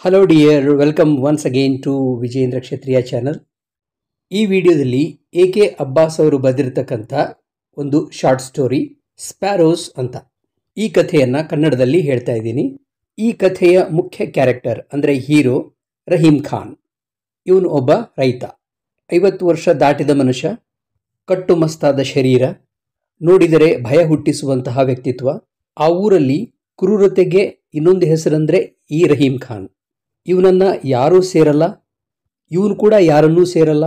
Hello dear, welcome once again to Vijendra Kshatriya channel. ಈ ವಿಡಿಯೋದಲ್ಲಿ AK. Abbas ಅವರು ಬರೆದಿರ್ತಕ್ಕಂಥ ಒಂದು ಶಾರ್ಟ್ ಸ್ಟೋರಿ ಸ್ಪ್ಯಾರೋಸ್ ಅಂತ. ಈ ಕಥೆಯನ್ನು ಕನ್ನಡದಲ್ಲಿ ಹೇಳ್ತಾ ಇದ್ದೀನಿ. ಈ ಕಥೆಯ ಮುಖ್ಯ ಕ್ಯಾರೆಕ್ಟರ್ ಅಂದರೆ ಹೀರೋ ರಹೀಮ್ ಖಾನ್. ಇವನು ಒಬ್ಬ ರೈತ, 50 ವರ್ಷ ದಾಟಿದ ಮನುಷ್ಯ, ಕಟ್ಟುಮಸ್ತಾದ ಶರೀರ, ನೋಡಿದರೆ ಭಯ ಹುಟ್ಟಿಸುವಂತಹ ವ್ಯಕ್ತಿತ್ವ. ಆ ಊರಲ್ಲಿ ಕ್ರೂರತೆಗೆ ಇನ್ನೊಂದು ಹೆಸರಂದರೆ ಈ ರಹೀಮ್ ಖಾನ್. ಇವನನ್ನು ಯಾರೂ ಸೇರಲ್ಲ, ಇವನು ಕೂಡ ಯಾರನ್ನೂ ಸೇರಲ್ಲ.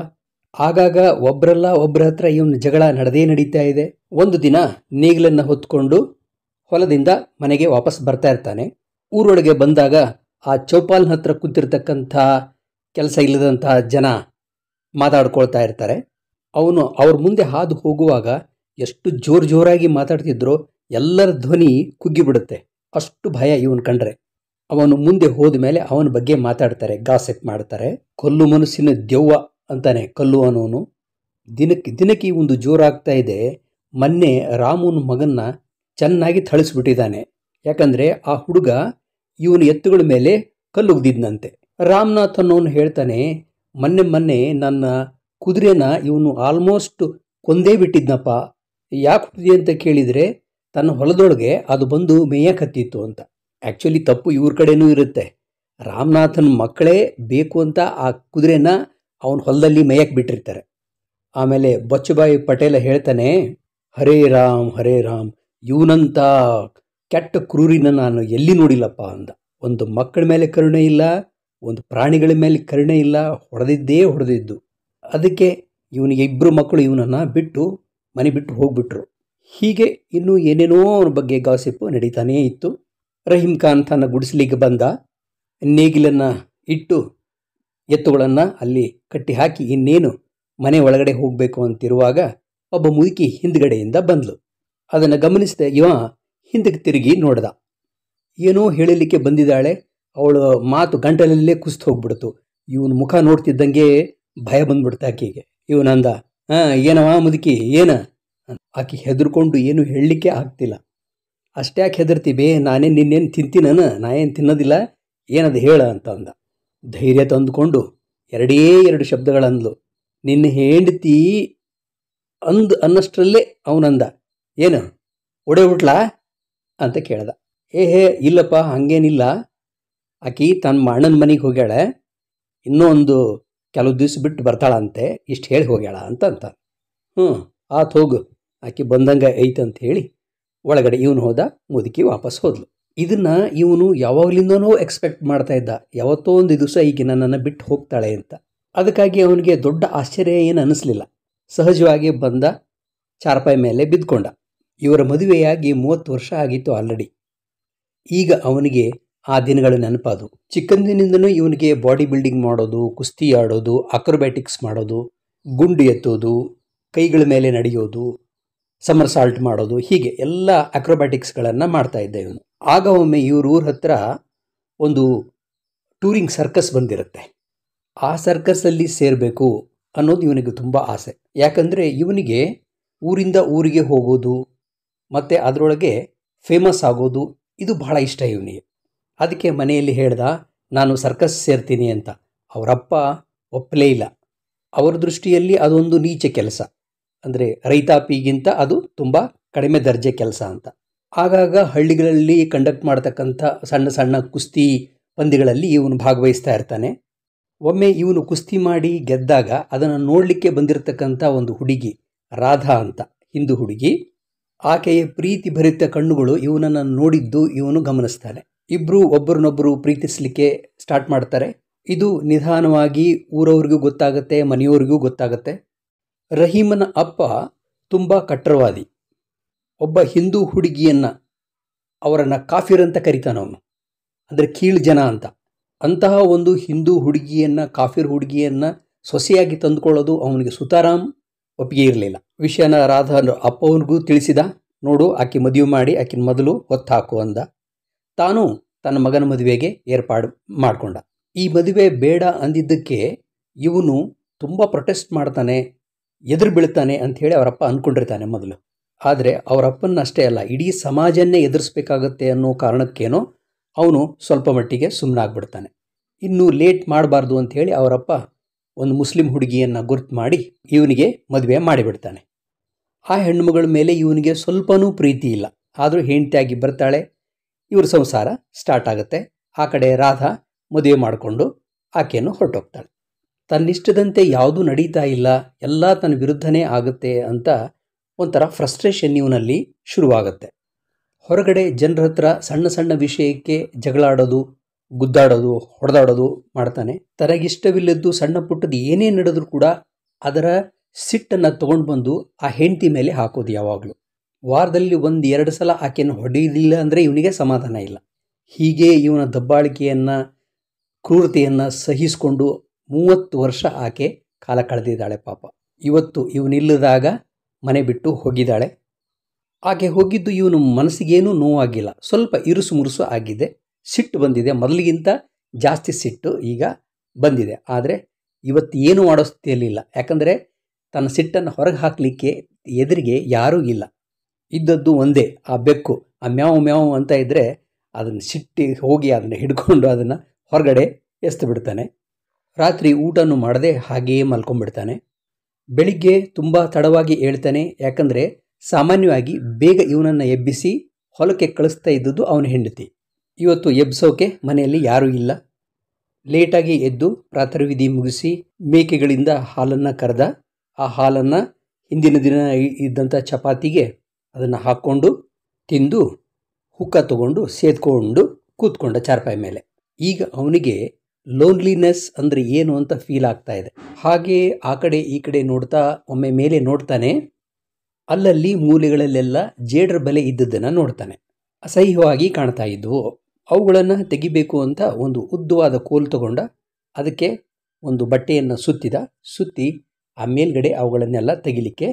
ಆಗಾಗ ಒಬ್ಬರಲ್ಲ ಒಬ್ಬರ ಹತ್ರ ಇವನ ಜಗಳ ನಡೀತಾ ಇದೆ. ಒಂದು ದಿನ ನೇಗಿಲನ್ನು ಹೊತ್ಕೊಂಡು ಹೊಲದಿಂದ ಮನೆಗೆ ವಾಪಸ್ ಬರ್ತಾ ಇರ್ತಾನೆ. ಊರೊಳಗೆ ಬಂದಾಗ ಆ ಚೌಪಾಲ್ನ ಹತ್ರ ಕೂತಿರ್ತಕ್ಕಂಥ ಕೆಲಸ ಇಲ್ಲದಂತಹ ಜನ ಮಾತಾಡ್ಕೊಳ್ತಾ ಇರ್ತಾರೆ. ಅವನು ಅವ್ರ ಮುಂದೆ ಹಾದು ಹೋಗುವಾಗ ಎಷ್ಟು ಜೋರಾಗಿ ಮಾತಾಡ್ತಿದ್ರೋ ಎಲ್ಲರ ಧ್ವನಿ ಕುಗ್ಗಿಬಿಡುತ್ತೆ. ಅಷ್ಟು ಭಯ ಇವನು ಕಂಡ್ರೆ. ಅವನು ಮುಂದೆ ಹೋದ ಮೇಲೆ ಅವನ ಬಗ್ಗೆ ಮಾತಾಡ್ತಾರೆ, ಗಾಸಿಪ್ ಮಾಡ್ತಾರೆ. ಕಲ್ಲು ಮನಸ್ಸಿನ ದೆವ್ವ ಅಂತಾನೆ ಕಲ್ಲು ಅನ್ನೋನು. ದಿನಕ್ಕೆ ಒಂದು ಜೋರಾಗ್ತಾ ಇದೆ. ಮೊನ್ನೆ ರಾಮುನ ಮಗನ್ನ ಚೆನ್ನಾಗಿ ಥಳಿಸ್ಬಿಟ್ಟಿದ್ದಾನೆ. ಯಾಕಂದರೆ ಆ ಹುಡುಗ ಇವನ ಎತ್ತುಗಳ ಮೇಲೆ ಕಲ್ಲುಗ್ದಿದ್ನಂತೆ. ರಾಮನಾಥ್ ಅನ್ನೋನು ಹೇಳ್ತಾನೆ, ಮೊನ್ನೆ ನನ್ನ ಕುದುರೆನ ಇವನು ಆಲ್ಮೋಸ್ಟ್ ಕೊಂದೇ ಬಿಟ್ಟಿದ್ನಪ್ಪ. ಯಾಕೆ ಹುಟ್ಟಿದೆ ಅಂತ ಕೇಳಿದರೆ ತನ್ನ ಹೊಲದೊಳಗೆ ಅದು ಬಂದು ಮೇಯಕತ್ತಿತ್ತು ಅಂತ. ಆ್ಯಕ್ಚುಲಿ ತಪ್ಪು ಇವ್ರ ಕಡೆನೂ ಇರುತ್ತೆ. ರಾಮನಾಥನ ಮಕ್ಕಳೇ ಬೇಕು ಅಂತ ಆ ಕುದುರೆನ ಅವನ ಹೊಲದಲ್ಲಿ ಮೇಯಕ್ಕೆ ಬಿಟ್ಟಿರ್ತಾರೆ. ಆಮೇಲೆ ಬಚ್ಚುಬಾಯಿ ಪಟೇಲ ಹೇಳ್ತಾನೆ, ಹರೇ ರಾಮ್, ಇವನಂತ ಕೆಟ್ಟ ಕ್ರೂರಿನ ನಾನು ಎಲ್ಲಿ ನೋಡಿಲ್ಲಪ್ಪ ಅಂದ. ಒಂದು ಮಕ್ಕಳ ಮೇಲೆ ಕರುಣೆ ಇಲ್ಲ, ಒಂದು ಪ್ರಾಣಿಗಳ ಮೇಲೆ ಕರುಣೆ ಇಲ್ಲ, ಹೊಡೆದಿದ್ದು. ಅದಕ್ಕೆ ಇವನಿಗೆ 2 ಮಕ್ಕಳು ಇವನನ್ನು ಬಿಟ್ಟು ಮನೆ ಬಿಟ್ಟು ಹೋಗ್ಬಿಟ್ರು. ಹೀಗೆ ಇನ್ನೂ ಏನೇನೋ ಅವನ ಬಗ್ಗೆ ಗಾಸಿಪ್ಪು ನಡೀತಾನೇ ಇತ್ತು. ರಹೀಮ್ ಖಾನ್ ತನ್ನ ಗುಡಿಸಲಿಗೆ ಬಂದ. ನೇಗಿಲನ್ನು ಇಟ್ಟು ಎತ್ತುಗಳನ್ನು ಅಲ್ಲಿ ಕಟ್ಟಿ ಹಾಕಿ ಇನ್ನೇನು ಮನೆ ಒಳಗಡೆ ಹೋಗಬೇಕು ಅಂತಿರುವಾಗ ಒಬ್ಬ ಮುದುಕಿ ಹಿಂದ್ಗಡೆಯಿಂದ ಬಂದ್ಲು. ಅದನ್ನು ಗಮನಿಸಿದೆ ಇವ ಹಿಂದಕ್ಕೆ ತಿರುಗಿ ನೋಡ್ದ. ಏನೋ ಹೇಳಲಿಕ್ಕೆ ಬಂದಿದ್ದಾಳೆ. ಅವಳ ಮಾತು ಗಂಟಲಲ್ಲೇ ಕುಸ್ತು ಹೋಗ್ಬಿಡ್ತು. ಇವನ ಮುಖ ನೋಡ್ತಿದ್ದಂಗೆ ಭಯ ಬಂದ್ಬಿಡ್ತು ಆಕೆಗೆ. ಇವನಂದ, ಏನವ ಮುದುಕಿ ಏನ? ಆಕೆ ಹೆದರ್ಕೊಂಡು ಏನು ಹೇಳಲಿಕ್ಕೆ ಆಗ್ತಿಲ್ಲ. ಅಷ್ಟ್ಯಾಕೆ ಹೆದರ್ತೀವಿ, ನಾನೇನು ನಿನ್ನೇನು ತಿಂತೀನನ? ನಾ ಏನು ತಿನ್ನೋದಿಲ್ಲ, ಏನದು ಹೇಳ ಅಂತ ಅಂದ. ಧೈರ್ಯ ತಂದುಕೊಂಡು 2 ಶಬ್ದಗಳಂದ್ಲು. ನಿನ್ನ ಹೆಂಡತಿ ಅನ್ನಷ್ಟರಲ್ಲೇ ಅವನಂದ, ಏನು ಒಡೆಬಿಟ್ಲಾ ಅಂತ ಕೇಳ್ದ. ಇಲ್ಲಪ್ಪ, ಹಂಗೇನಿಲ್ಲ. ಆಕಿ ತನ್ನ ಅಣ್ಣನ ಮನೆಗೆ ಹೋಗ್ಯಾಳೆ, ಇನ್ನೂ ಕೆಲವು ದಿವಸ ಬಿಟ್ಟು ಬರ್ತಾಳಂತೆ, ಇಷ್ಟು ಹೇಳಿ ಹೋಗ್ಯಾಳ ಅಂತ. ಆತು ಹೋಗು, ಆಕೆ ಬಂದಂಗೆ ಐತಂತ ಹೇಳಿ ಒಳಗಡೆ ಇವನು ಹೋದ. ಮುದುಕಿ ವಾಪಸ್ ಹೋದ್ಲು. ಇದನ್ನು ಇವನು ಯಾವಾಗಲಿಂದನೋ ಎಕ್ಸ್ಪೆಕ್ಟ್ ಮಾಡ್ತಾ ಇದ್ದ. ಯಾವತ್ತೋ ಒಂದು ದಿವಸ ಈಗ ನನ್ನನ್ನು ಬಿಟ್ಟು ಹೋಗ್ತಾಳೆ ಅಂತ. ಅದಕ್ಕಾಗಿ ಅವನಿಗೆ ದೊಡ್ಡ ಆಶ್ಚರ್ಯ ಏನು ಅನ್ನಿಸ್ಲಿಲ್ಲ. ಸಹಜವಾಗಿ ಬಂದ, ಚಾರ್ಪಾಯಿ ಮೇಲೆ ಬಿದ್ದುಕೊಂಡ. ಇವರ ಮದುವೆಯಾಗಿ 30 ವರ್ಷ ಆಗಿತ್ತು ಆಲ್ರೆಡಿ. ಈಗ ಅವನಿಗೆ ಆ ದಿನಗಳು ನೆನಪಾದವು. ಚಿಕ್ಕಂದಿನಿಂದನೂ ಇವನಿಗೆ ಬಾಡಿ ಬಿಲ್ಡಿಂಗ್ ಮಾಡೋದು, ಕುಸ್ತಿ ಆಡೋದು, ಅಕ್ರೋಬ್ಯಾಟಿಕ್ಸ್ ಮಾಡೋದು, ಗುಂಡು ಎತ್ತೋದು, ಕೈಗಳ ಮೇಲೆ ನಡೆಯೋದು, ಸಮರ್ ಸಾಲ್ಟ್ ಮಾಡೋದು, ಹೀಗೆ ಎಲ್ಲ ಅಕ್ರೋಬ್ಯಾಟಿಕ್ಸ್ಗಳನ್ನು ಮಾಡ್ತಾ ಇದ್ದ ಇವನು. ಆಗ ಒಮ್ಮೆ ಇವ್ರ ಊರ ಹತ್ರ ಒಂದು ಟೂರಿಂಗ್ ಸರ್ಕಸ್ ಬಂದಿರುತ್ತೆ. ಆ ಸರ್ಕಸ್ಸಲ್ಲಿ ಸೇರಬೇಕು ಅನ್ನೋದು ಇವನಿಗೆ ತುಂಬ ಆಸೆ. ಯಾಕಂದರೆ ಇವನಿಗೆ ಊರಿಂದ ಊರಿಗೆ ಹೋಗೋದು ಮತ್ತು ಅದರೊಳಗೆ ಫೇಮಸ್ ಆಗೋದು ಇದು ಬಹಳ ಇಷ್ಟ ಇವನಿಗೆ. ಅದಕ್ಕೆ ಮನೆಯಲ್ಲಿ ಹೇಳ್ದ, ನಾನು ಸರ್ಕಸ್ ಸೇರ್ತೀನಿ ಅಂತ. ಅವರಪ್ಪ ಒಪ್ಪಲೇ ಇಲ್ಲ. ಅವರ ದೃಷ್ಟಿಯಲ್ಲಿ ಅದೊಂದು ನೀಚ ಕೆಲಸ, ಅಂದರೆ ರೈತಾಪಿಗಿಂತ ಅದು ತುಂಬ ಕಡಿಮೆ ದರ್ಜೆ ಕೆಲಸ ಅಂತ. ಆಗಾಗ ಹಳ್ಳಿಗಳಲ್ಲಿ ಕಂಡಕ್ಟ್ ಮಾಡ್ತಕ್ಕಂಥ ಸಣ್ಣ ಕುಸ್ತಿ ಪಂದ್ಯಗಳಲ್ಲಿ ಇವನು ಭಾಗವಹಿಸ್ತಾ ಇರ್ತಾನೆ. ಒಮ್ಮೆ ಇವನು ಕುಸ್ತಿ ಮಾಡಿ ಗೆದ್ದಾಗ ಅದನ್ನು ನೋಡಲಿಕ್ಕೆ ಬಂದಿರತಕ್ಕಂಥ ಒಂದು ಹುಡುಗಿ, ರಾಧಾ ಅಂತ, ಹಿಂದೂ ಹುಡುಗಿ, ಆಕೆಯ ಪ್ರೀತಿ ಭರಿತ ಕಣ್ಣುಗಳು ಇವನನ್ನು ನೋಡಿದ್ದು ಇವನು ಗಮನಿಸ್ತಾನೆ. ಇಬ್ಬರು ಒಬ್ಬರನ್ನೊಬ್ಬರು ಪ್ರೀತಿಸಲಿಕ್ಕೆ ಸ್ಟಾರ್ಟ್ ಮಾಡ್ತಾರೆ. ಇದು ನಿಧಾನವಾಗಿ ಊರವ್ರಿಗೂ ಗೊತ್ತಾಗುತ್ತೆ, ಮನೆಯವ್ರಿಗೂ ಗೊತ್ತಾಗುತ್ತೆ. ರಹೀಮನ ಅಪ್ಪ ತುಂಬ ಕಟ್ಟರವಾದಿ. ಒಬ್ಬ ಹಿಂದೂ ಹುಡುಗಿಯನ್ನು, ಅವರನ್ನು ಕಾಫಿರ್ ಅಂತ ಕರಿತಾನವನು, ಅಂದರೆ ಕೀಳು ಜನ ಅಂತ. ಅಂತಹ ಒಂದು ಹಿಂದೂ ಹುಡುಗಿಯನ್ನು, ಕಾಫಿರ್ ಹುಡುಗಿಯನ್ನು ಸೊಸೆಯಾಗಿ ತಂದುಕೊಳ್ಳೋದು ಅವನಿಗೆ ಸುತಾರಾಮ್ ಒಪ್ಪಿಗೆ ಇರಲಿಲ್ಲ. ವಿಷಯನ ರಾಧಾ ಅಪ್ಪವನಿಗೂ ತಿಳಿಸಿದ. ನೋಡು, ಆಕೆ ಮದುವೆ ಮಾಡಿ ಆಕಿನ ಮೊದಲು ಹೊತ್ತು ಹಾಕು ಅಂದ. ತಾನು ತನ್ನ ಮಗನ ಮದುವೆಗೆ ಏರ್ಪಾಡು ಮಾಡಿಕೊಂಡ. ಈ ಮದುವೆ ಬೇಡ ಅಂದಿದ್ದಕ್ಕೆ ಇವನು ತುಂಬ ಪ್ರೊಟೆಸ್ಟ್ ಮಾಡ್ತಾನೆ, ಎದುರು ಬೀಳ್ತಾನೆ ಅಂಥೇಳಿ ಅವರಪ್ಪ ಅಂದ್ಕೊಂಡಿರ್ತಾನೆ ಮೊದಲು. ಆದರೆ ಅವರಪ್ಪನ ಅಷ್ಟೇ ಅಲ್ಲ, ಇಡೀ ಸಮಾಜನ್ನೇ ಎದುರಿಸ್ಬೇಕಾಗತ್ತೆ ಅನ್ನೋ ಕಾರಣಕ್ಕೇನೋ ಅವನು ಸ್ವಲ್ಪ ಮಟ್ಟಿಗೆ ಸುಮ್ಮನಾಗ್ಬಿಡ್ತಾನೆ. ಇನ್ನೂ ಲೇಟ್ ಮಾಡಬಾರ್ದು ಅಂಥೇಳಿ ಅವರಪ್ಪ ಒಂದು ಮುಸ್ಲಿಂ ಹುಡುಗಿಯನ್ನು ಗುರ್ತು ಮಾಡಿ ಇವನಿಗೆ ಮದುವೆ ಮಾಡಿಬಿಡ್ತಾನೆ. ಆ ಹೆಣ್ಣುಮಗಳ ಮೇಲೆ ಇವನಿಗೆ ಸ್ವಲ್ಪನೂ ಪ್ರೀತಿ ಇಲ್ಲ. ಆದರೂ ಹೆಂಡತಿಯಾಗಿ ಬರ್ತಾಳೆ. ಇವ್ರ ಸಂಸಾರ ಸ್ಟಾರ್ಟ್ ಆಗುತ್ತೆ. ಆ ಕಡೆ ರಾಧಾ ಮದುವೆ ಮಾಡಿಕೊಂಡು ಆಕೆಯನ್ನು ಹೊರಟೋಗ್ತಾಳೆ. ತನ್ನಿಷ್ಟದಂತೆ ಯಾವುದೂ ನಡೀತಾ ಇಲ್ಲ, ಎಲ್ಲ ತನ್ನ ವಿರುದ್ಧನೇ ಆಗುತ್ತೆ ಅಂತ ಒಂಥರ ಫ್ರಸ್ಟ್ರೇಷನ್ ಇವನಲ್ಲಿ ಶುರುವಾಗುತ್ತೆ. ಹೊರಗಡೆ ಜನರ ಹತ್ರ ಸಣ್ಣ ಸಣ್ಣ ವಿಷಯಕ್ಕೆ ಜಗಳಾಡೋದು, ಗುದ್ದಾಡೋದು, ಹೊಡೆದಾಡೋದು ಮಾಡ್ತಾನೆ. ತನಗಿಷ್ಟವಿಲ್ಲದ್ದು ಸಣ್ಣ ಪುಟ್ಟದ್ದು ಏನೇ ನಡೆದ್ರೂ ಕೂಡ ಅದರ ಸಿಟ್ಟನ್ನು ತೊಗೊಂಡು ಬಂದು ಆ ಹೆಂಡತಿ ಮೇಲೆ ಹಾಕೋದು. ಯಾವಾಗಲೂ ವಾರದಲ್ಲಿ 1-2 ಸಲ ಆಕೆಯನ್ನು ಹೊಡೆಯಲಿಲ್ಲ ಅಂದರೆ ಇವನಿಗೆ ಸಮಾಧಾನ ಇಲ್ಲ. ಹೀಗೆ ಇವನ ದಬ್ಬಾಳಿಕೆಯನ್ನು, ಕ್ರೂರತೆಯನ್ನು ಸಹಿಸಿಕೊಂಡು 30 ವರ್ಷ ಆಕೆ ಕಾಲ ಕಳೆದಿದ್ದಾಳೆ ಪಾಪ. ಇವತ್ತು ಇವನಿಲ್ಲದಾಗ ಮನೆ ಬಿಟ್ಟು ಹೋಗಿದ್ದಾಳೆ. ಆಕೆ ಹೋಗಿದ್ದು ಇವನು ಮನಸ್ಸಿಗೇನೂ ನೋವಾಗಿಲ್ಲ, ಸ್ವಲ್ಪ ಇರುಸು ಮುರುಸು ಆಗಿದೆ, ಸಿಟ್ಟು ಬಂದಿದೆ. ಮೊದಲಿಗಿಂತ ಜಾಸ್ತಿ ಸಿಟ್ಟು ಈಗ ಬಂದಿದೆ. ಆದರೆ ಇವತ್ತು ಏನು ಮಾಡೋ ಸ್ಥಿತಿಯಲ್ಲಿಲ್ಲ. ಯಾಕಂದರೆ ತನ್ನ ಸಿಟ್ಟನ್ನು ಹೊರಗೆ ಹಾಕಲಿಕ್ಕೆ ಎದುರಿಗೆ ಯಾರೂ ಇಲ್ಲ. ಇದ್ದದ್ದು ಒಂದೇ ಆ ಬೆಕ್ಕು. ಆ ಮ್ಯಾವು ಮ್ಯಾವು ಅಂತ ಇದ್ದರೆ ಅದನ್ನು ಸಿಟ್ಟಿ ಹೋಗಿ ಅದನ್ನು ಹಿಡ್ಕೊಂಡು ಅದನ್ನು ಹೊರಗಡೆ ಎಸ್ದು ಬಿಡ್ತಾನೆ. ರಾತ್ರಿ ಊಟನೂ ಮಾಡದೆ ಹಾಗೆಯೇ ಮಲ್ಕೊಂಡ್ಬಿಡ್ತಾನೆ. ಬೆಳಿಗ್ಗೆ ತುಂಬ ತಡವಾಗಿ ಹೇಳ್ತಾನೆ. ಯಾಕಂದರೆ ಸಾಮಾನ್ಯವಾಗಿ ಬೇಗ ಇವನನ್ನು ಎಬ್ಬಿಸಿ ಹೊಲಕ್ಕೆ ಕಳಿಸ್ತಾ ಇದ್ದದ್ದು ಅವನ ಹೆಂಡತಿ. ಇವತ್ತು ಎಬ್ಸೋಕೆ ಮನೆಯಲ್ಲಿ ಯಾರೂ ಇಲ್ಲ. ಲೇಟಾಗಿ ಎದ್ದು ಪ್ರಾತರ್ವಿಧಿ ಮುಗಿಸಿ ಮೇಕೆಗಳಿಂದ ಹಾಲನ್ನು ಕರೆದ. ಆ ಹಾಲನ್ನು ಹಿಂದಿನ ದಿನ ಇದ್ದಂಥ ಚಪಾತಿಗೆ ಅದನ್ನು ಹಾಕ್ಕೊಂಡು ತಿಂದು ಹುಕ್ಕ ತಗೊಂಡು ಸೇದ್ಕೊಂಡು ಕೂತ್ಕೊಂಡ ಚಾರ್ಪಾಯಿ ಮೇಲೆ. ಈಗ ಅವನಿಗೆ ಲೋನ್ಲಿನೆಸ್ ಅಂದರೆ ಏನು ಅಂತ ಫೀಲ್ ಆಗ್ತಾ ಇದೆ. ಹಾಗೆ ಆ ಕಡೆ ಈ ಕಡೆ ನೋಡ್ತಾ ಒಮ್ಮೆ ಮೇಲೆ ನೋಡ್ತಾನೆ. ಅಲ್ಲಲ್ಲಿ ಮೂಲೆಗಳಲ್ಲೆಲ್ಲ ಜೇಡ್ರ ಬಲೆ ಇದ್ದದ್ದನ್ನು ನೋಡ್ತಾನೆ. ಅಸಹ್ಯವಾಗಿ ಕಾಣ್ತಾ ಇದ್ದವು. ಅವುಗಳನ್ನು ತೆಗಿಬೇಕು ಅಂತ ಒಂದು ಉದ್ದವಾದ ಕೋಲು ತಗೊಂಡ ಅದಕ್ಕೆ ಒಂದು ಬಟ್ಟೆಯನ್ನು ಸುತ್ತಿ ಆ ಮೇಲ್ಗಡೆ ಅವುಗಳನ್ನೆಲ್ಲ ತೆಗಿಲಿಕ್ಕೆ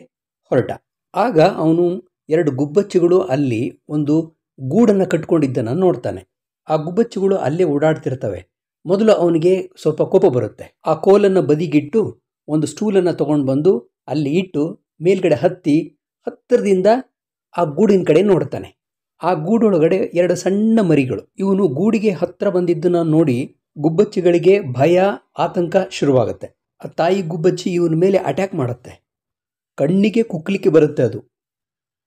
ಹೊರಟ. ಆಗ ಅವನು 2 ಗುಬ್ಬಚ್ಚಿಗಳು ಅಲ್ಲಿ ಒಂದು ಗೂಡನ್ನು ಕಟ್ಕೊಂಡಿದ್ದನ್ನು ನೋಡ್ತಾನೆ. ಆ ಗುಬ್ಬಚ್ಚಿಗಳು ಅಲ್ಲೇ ಓಡಾಡ್ತಿರ್ತವೆ. ಮೊದಲು ಅವನಿಗೆ ಸ್ವಲ್ಪ ಕೋಪ ಬರುತ್ತೆ. ಆ ಕೋಲನ್ನು ಬದಿಗಿಟ್ಟು ಒಂದು ಸ್ಟೂಲನ್ನು ತಗೊಂಡು ಬಂದು ಅಲ್ಲಿ ಇಟ್ಟು ಮೇಲ್ಗಡೆ ಹತ್ತಿರದಿಂದ ಆ ಗೂಡಿನ ಕಡೆ ನೋಡ್ತಾನೆ. ಆ ಗೂಡೊಳಗಡೆ 2 ಸಣ್ಣ ಮರಿಗಳು. ಇವನು ಗೂಡಿಗೆ ಹತ್ತಿರ ಬಂದಿದ್ದನ್ನು ನೋಡಿ ಗುಬ್ಬಚ್ಚಿಗಳಿಗೆ ಭಯ, ಆತಂಕ ಶುರುವಾಗುತ್ತೆ. ಆ ತಾಯಿ ಗುಬ್ಬಚ್ಚಿ ಇವನ ಮೇಲೆ ಅಟ್ಯಾಕ್ ಮಾಡುತ್ತೆ. ಕಣ್ಣಿಗೆ ಕುಕ್ಕಲಿಕ್ಕೆ ಬರುತ್ತೆ. ಅದು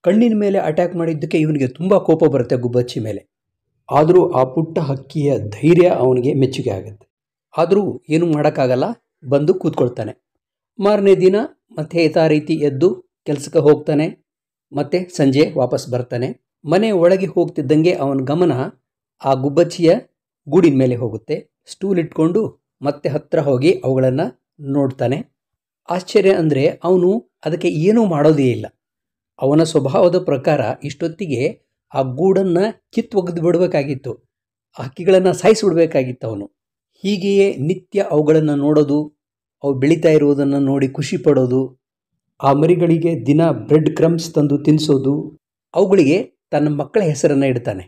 ಕಣ್ಣಿನ ಮೇಲೆ ಅಟ್ಯಾಕ್ ಮಾಡಿದ್ದಕ್ಕೆ ಇವನಿಗೆ ತುಂಬ ಕೋಪ ಬರುತ್ತೆ ಗುಬ್ಬಚ್ಚಿ ಮೇಲೆ. ಆದರೂ ಆ ಪುಟ್ಟ ಹಕ್ಕಿಯ ಧೈರ್ಯ ಅವನಿಗೆ ಮೆಚ್ಚುಗೆ ಆಗುತ್ತೆ. ಆದರೂ ಏನೂ ಮಾಡೋಕ್ಕಾಗಲ್ಲ, ಬಂದು ಕೂತ್ಕೊಳ್ತಾನೆ. ಮಾರನೇ ದಿನ ಮತ್ತೆ ಯಥಾ ರೀತಿ ಎದ್ದು ಕೆಲಸಕ್ಕೆ ಹೋಗ್ತಾನೆ. ಮತ್ತೆ ಸಂಜೆ ವಾಪಸ್ ಬರ್ತಾನೆ. ಮನೆ ಒಳಗೆ ಹೋಗ್ತಿದ್ದಂಗೆ ಅವನ ಗಮನ ಆ ಗುಬ್ಬಚ್ಚಿಯ ಗೂಡಿನ ಮೇಲೆ ಹೋಗುತ್ತೆ. ಸ್ಟೂಲ್ ಇಟ್ಕೊಂಡು ಮತ್ತೆ ಹತ್ತಿರ ಹೋಗಿ ಅವುಗಳನ್ನು ನೋಡ್ತಾನೆ. ಆಶ್ಚರ್ಯ ಅಂದರೆ ಅವನು ಅದಕ್ಕೆ ಏನೂ ಮಾಡೋದೇ ಇಲ್ಲ. ಅವನ ಸ್ವಭಾವದ ಪ್ರಕಾರ ಇಷ್ಟೊತ್ತಿಗೆ ಆ ಗೂಡನ್ನು ಕಿತ್ತೊಗೆದು ಬಿಡಬೇಕಾಗಿತ್ತು, ಹಕ್ಕಿಗಳನ್ನು ಸಾಯಿಸಿಬಿಡ್ಬೇಕಾಗಿತ್ತು ಅವನು. ಹೀಗೆಯೇ ನಿತ್ಯ ಅವುಗಳನ್ನು ನೋಡೋದು, ಅವು ಬೆಳೀತಾ ಇರುವುದನ್ನು ನೋಡಿ ಖುಷಿ ಪಡೋದು, ಆ ಮರಿಗಳಿಗೆ ದಿನ ಬ್ರೆಡ್ ಕ್ರಮ್ಸ್ ತಂದು ತಿನ್ನಿಸೋದು. ಅವುಗಳಿಗೆ ತನ್ನ ಮಕ್ಕಳ ಹೆಸರನ್ನು ಇಡ್ತಾನೆ.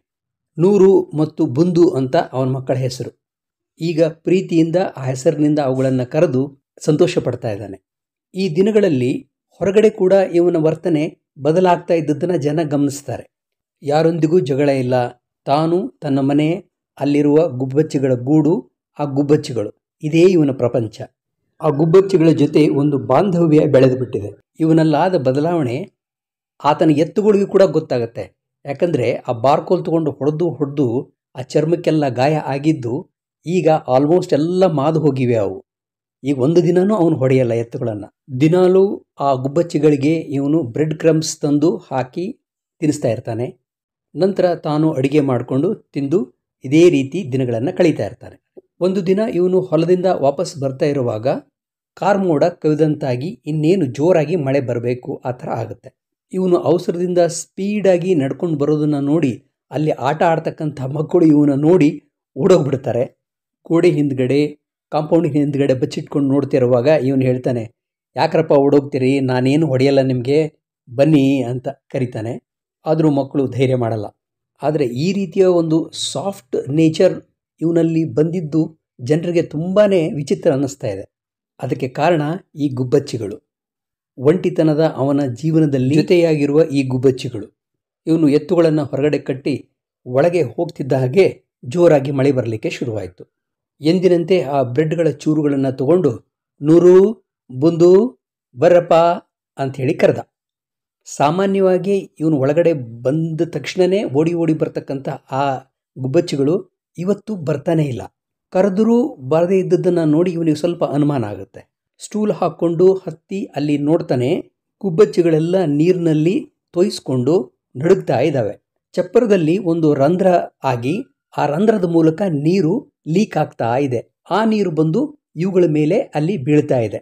ನೂರು ಮತ್ತು ಬುಂದು ಅಂತ ಅವನ ಮಕ್ಕಳ ಹೆಸರು. ಈಗ ಪ್ರೀತಿಯಿಂದ ಆ ಹೆಸರಿನಿಂದ ಅವುಗಳನ್ನು ಕರೆದು ಸಂತೋಷ ಪಡ್ತಾ ಇದ್ದಾನೆ. ಈ ದಿನಗಳಲ್ಲಿ ಹೊರಗಡೆ ಕೂಡ ಇವನ ವರ್ತನೆ ಬದಲಾಗ್ತಾ ಇದ್ದದ್ದನ್ನು ಜನ ಗಮನಿಸ್ತಾರೆ. ಯಾರೊಂದಿಗೂ ಜಗಳ ಇಲ್ಲ. ತಾನು, ತನ್ನ ಮನೆ, ಅಲ್ಲಿರುವ ಗುಬ್ಬಚ್ಚಿಗಳ ಗೂಡು, ಆ ಗುಬ್ಬಚ್ಚಿಗಳು, ಇದೇ ಇವನ ಪ್ರಪಂಚ. ಆ ಗುಬ್ಬಚ್ಚಿಗಳ ಜೊತೆ ಒಂದು ಬಾಂಧವ್ಯ ಬೆಳೆದು ಬಿಟ್ಟಿದೆ. ಇವನಲ್ಲಾದ ಬದಲಾವಣೆ ಆತನ ಎತ್ತುಗಳಿಗೂ ಕೂಡ ಗೊತ್ತಾಗುತ್ತೆ. ಯಾಕಂದರೆ ಆ ಬಾರ್ಕೋಲ್ ತಗೊಂಡು ಹೊಡೆದು ಆ ಚರ್ಮಕ್ಕೆಲ್ಲ ಗಾಯ ಆಗಿದ್ದು ಈಗ ಆಲ್ಮೋಸ್ಟ್ ಎಲ್ಲ ಮಾದು ಹೋಗಿವೆ ಅವು. ಈಗ ಒಂದು ದಿನವೂ ಅವನು ಹೊಡೆಯಲ್ಲ ಎತ್ತುಗಳನ್ನು. ದಿನಾಲೂ ಆ ಗುಬ್ಬಚ್ಚಿಗಳಿಗೆ ಇವನು ಬ್ರೆಡ್ ಕ್ರಮ್ಸ್ ತಂದು ಹಾಕಿ ತಿನ್ನಿಸ್ತಾ ಇರ್ತಾನೆ. ನಂತರ ತಾನು ಅಡುಗೆ ಮಾಡಿಕೊಂಡು ತಿಂದು ಇದೇ ರೀತಿ ದಿನಗಳನ್ನು ಕಳೀತಾ ಇರ್ತಾನೆ. ಒಂದು ದಿನ ಇವನು ಹೊಲದಿಂದ ವಾಪಸ್ ಬರ್ತಾ ಇರುವಾಗ ಕಾರ್ಮೋಡ ಕವಿದಂತಾಗಿ ಇನ್ನೇನು ಜೋರಾಗಿ ಮಳೆ ಬರಬೇಕು ಆ ಥರ ಆಗುತ್ತೆ. ಇವನು ಅವಸರದಿಂದ ಸ್ಪೀಡಾಗಿ ನಡ್ಕೊಂಡು ಬರೋದನ್ನು ನೋಡಿ ಅಲ್ಲಿ ಆಟ ಆಡ್ತಕ್ಕಂಥ ಮಕ್ಕಳು ಇವನ ನೋಡಿ ಓಡೋಗ್ಬಿಡ್ತಾರೆ. ಗೋಡೆ ಹಿಂದ್ಗಡೆ, ಕಾಂಪೌಂಡ್ ಹಿಂದ್ಗಡೆ ಬಚ್ಚಿಟ್ಕೊಂಡು ನೋಡ್ತಿರುವಾಗ ಇವನು ಹೇಳ್ತಾನೆ, ಯಾಕ್ರಪ್ಪ ಓಡೋಗ್ತೀರಿ, ನಾನೇನು ಹೊಡೆಯಲ್ಲ ನಿಮಗೆ, ಬನ್ನಿ ಅಂತ ಕರೀತಾನೆ. ಆದರೂ ಮಕ್ಕಳು ಧೈರ್ಯ ಮಾಡಲ್ಲ. ಆದರೆ ಈ ರೀತಿಯ ಒಂದು ಸಾಫ್ಟ್ ನೇಚರ್ ಇವನಲ್ಲಿ ಬಂದಿದ್ದು ಜನರಿಗೆ ತುಂಬಾ ವಿಚಿತ್ರ ಅನ್ನಿಸ್ತಾ ಇದೆ. ಅದಕ್ಕೆ ಕಾರಣ ಈ ಗುಬ್ಬಚ್ಚಿಗಳು. ಒಂಟಿತನದ ಅವನ ಜೀವನದಲ್ಲಿ ಜೊತೆಯಾಗಿರುವ ಈ ಗುಬ್ಬಚ್ಚಿಗಳು. ಇವನು ಎತ್ತುಗಳನ್ನು ಹೊರಗಡೆ ಕಟ್ಟಿ ಒಳಗೆ ಹೋಗ್ತಿದ್ದ ಹಾಗೆ ಜೋರಾಗಿ ಮಳೆ ಬರಲಿಕ್ಕೆ ಶುರುವಾಯಿತು. ಎಂದಿನಂತೆ ಆ ಬ್ರೆಡ್ಗಳ ಚೂರುಗಳನ್ನು ತಗೊಂಡು ನೂರು ಬುಂದು ಬರ್ರಪ್ಪ ಅಂಥೇಳಿ ಕರೆದ. ಸಾಮಾನ್ಯವಾಗಿ ಇವನು ಒಳಗಡೆ ಬಂದ ತಕ್ಷಣವೇ ಓಡಿ ಓಡಿ ಬರ್ತಕ್ಕಂಥ ಆ ಗುಬ್ಬಚ್ಚಿಗಳು ಇವತ್ತು ಬರ್ತಾನೇ ಇಲ್ಲ. ಕರೆದರೂ ಬರದೇ ಇದ್ದದ್ದನ್ನು ನೋಡಿ ಇವನಿಗೆ ಸ್ವಲ್ಪ ಅನುಮಾನ ಆಗುತ್ತೆ. ಸ್ಟೂಲ್ ಹಾಕ್ಕೊಂಡು ಹತ್ತಿ ಅಲ್ಲಿ ನೋಡ್ತಾನೆ. ಗುಬ್ಬಚ್ಚಿಗಳೆಲ್ಲ ನೀರಿನಲ್ಲಿ ತೊಯ್ಸ್ಕೊಂಡು ನಡುಗ್ತಾ ಇದ್ದಾವೆ. ಚಪ್ಪರದಲ್ಲಿ ಒಂದು ರಂಧ್ರ ಆಗಿ ಆ ರಂಧ್ರದ ಮೂಲಕ ನೀರು ಲೀಕ್ ಆಗ್ತಾ ಇದೆ. ಆ ನೀರು ಬಂದು ಇವುಗಳ ಮೇಲೆ ಅಲ್ಲಿ ಬೀಳ್ತಾ ಇದೆ.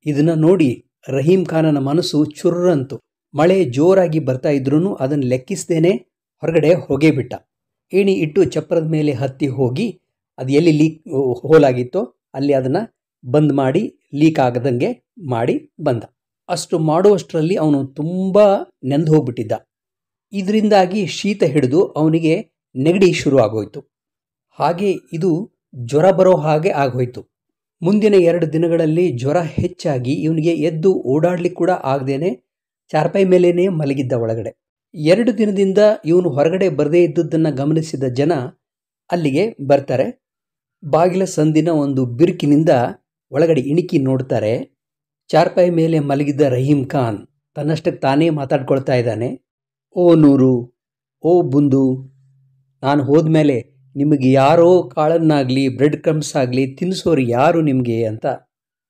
ಇದನ್ನು ನೋಡಿ ರಹೀಂ ಖಾನನ ಮನಸ್ಸು ಚುರ್ರಂತು. ಮಳೆ ಜೋರಾಗಿ ಬರ್ತಾ ಇದ್ರೂ ಅದನ್ನು ಲೆಕ್ಕಿಸದೇನೆ ಹೊರಗಡೆ ಹೋಗೇ ಬಿಟ್ಟ. ಏಣಿ ಇಟ್ಟು ಚಪ್ಪರದ ಮೇಲೆ ಹತ್ತಿ ಹೋಗಿ ಅದು ಎಲ್ಲಿ ಲೀಕ್ ಹೋಲಾಗಿತ್ತೋ ಅಲ್ಲಿ ಅದನ್ನು ಬಂದ್ ಮಾಡಿ ಲೀಕ್ ಆಗದಂಗೆ ಮಾಡಿ ಬಂದ. ಅಷ್ಟು ಮಾಡುವಷ್ಟರಲ್ಲಿ ಅವನು ತುಂಬ ನೆಂದು ಹೋಗ್ಬಿಟ್ಟಿದ್ದ. ಇದರಿಂದಾಗಿ ಶೀತ ಹಿಡಿದು ಅವನಿಗೆ ನೆಗಡಿ ಶುರು ಆಗೋಯ್ತು. ಹಾಗೆ ಇದು ಜ್ವರ ಬರೋ ಹಾಗೆ ಆಗೋಯ್ತು. ಮುಂದಿನ 2 ದಿನಗಳಲ್ಲಿ ಜ್ವರ ಹೆಚ್ಚಾಗಿ ಇವನಿಗೆ ಎದ್ದು ಓಡಾಡ್ಲಿಕ್ಕೆ ಕೂಡ ಆಗದೇನೆ ಚಾರ್ಪಾಯಿ ಮೇಲೇನೆ ಮಲಗಿದ್ದ ಒಳಗಡೆ. 2 ದಿನದಿಂದ ಇವನು ಹೊರಗಡೆ ಬರದೇ ಇದ್ದದ್ದನ್ನು ಗಮನಿಸಿದ ಜನ ಅಲ್ಲಿಗೆ ಬರ್ತಾರೆ. ಬಾಗಿಲ ಸಂದಿನ ಒಂದು ಬಿರುಕಿನಿಂದ ಒಳಗಡೆ ಇಣಿಕಿ ನೋಡ್ತಾರೆ. ಚಾರ್ಪಾಯಿ ಮೇಲೆ ಮಲಗಿದ್ದ ರಹೀಂ ಖಾನ್ ತನ್ನಷ್ಟಕ್ಕೆ ತಾನೇ ಮಾತಾಡ್ಕೊಳ್ತಾ ಇದ್ದಾನೆ. ಓ ನೂರು, ಓ ಬುಂದು, ನಾನು ಹೋದ್ಮೇಲೆ ನಿಮಗೆ ಯಾರೋ ಕಾಳನ್ನಾಗಲಿ ಬ್ರೆಡ್ ಕ್ರಮ್ಸ್ ಆಗಲಿ ತಿನ್ನಿಸೋರು ಯಾರು ನಿಮಗೆ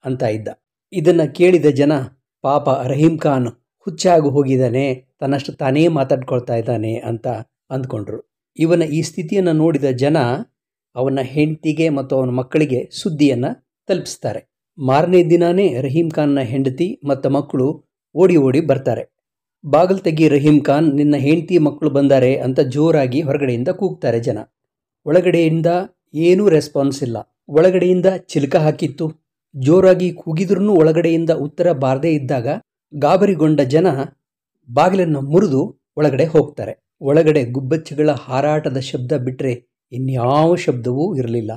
ಅಂತ ಇದ್ದ. ಇದನ್ನು ಕೇಳಿದ ಜನ ಪಾಪ ರಹೀಂ ಖಾನ್ ಹುಚ್ಚಾಗಿ ಹೋಗಿದ್ದಾನೆ, ತನ್ನಷ್ಟು ತಾನೇ ಮಾತಾಡ್ಕೊಳ್ತಾ ಇದ್ದಾನೆ ಅಂತ ಅಂದ್ಕೊಂಡ್ರು. ಇವನ ಈ ಸ್ಥಿತಿಯನ್ನು ನೋಡಿದ ಜನ ಅವನ ಹೆಂಡತಿಗೆ ಮತ್ತು ಅವನ ಮಕ್ಕಳಿಗೆ ಸುದ್ದಿಯನ್ನು ತಲುಪಿಸ್ತಾರೆ. ಮಾರನೇ ದಿನಾನೇ ರಹೀಂ ಖಾನ್ನ ಹೆಂಡತಿ ಮತ್ತು ಮಕ್ಕಳು ಓಡಿ ಓಡಿ ಬರ್ತಾರೆ. ಬಾಗಿಲು ತೆಗಿ ರಹೀಂ ಖಾನ್, ನಿನ್ನ ಹೆಂಡತಿ ಮಕ್ಕಳು ಬಂದಾರೆ ಅಂತ ಜೋರಾಗಿ ಹೊರಗಡೆಯಿಂದ ಕೂಗ್ತಾರೆ ಜನ. ಒಳಗಡೆಯಿಂದ ಏನೂ ರೆಸ್ಪಾನ್ಸ್ ಇಲ್ಲ. ಒಳಗಡೆಯಿಂದ ಚಿಲಕ ಹಾಕಿತ್ತು. ಜೋರಾಗಿ ಕೂಗಿದ್ರೂ ಒಳಗಡೆಯಿಂದ ಉತ್ತರ ಬಾರದೇ ಇದ್ದಾಗ ಗಾಬರಿಗೊಂಡ ಜನ ಬಾಗಿಲನ್ನು ಮುರಿದು ಒಳಗಡೆ ಹೋಗ್ತಾರೆ. ಒಳಗಡೆ ಗುಬ್ಬಚ್ಚಿಗಳ ಹಾರಾಟದ ಶಬ್ದ ಬಿಟ್ಟರೆ ಇನ್ಯಾವ ಶಬ್ದವೂ ಇರಲಿಲ್ಲ.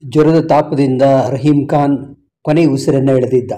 ಜ್ವರದ ತಾಪದಿಂದ ರಹೀಂ ಖಾನ್ ಕೊನೆ ಉಸಿರನ್ನು ಎಳೆದಿದ್ದ.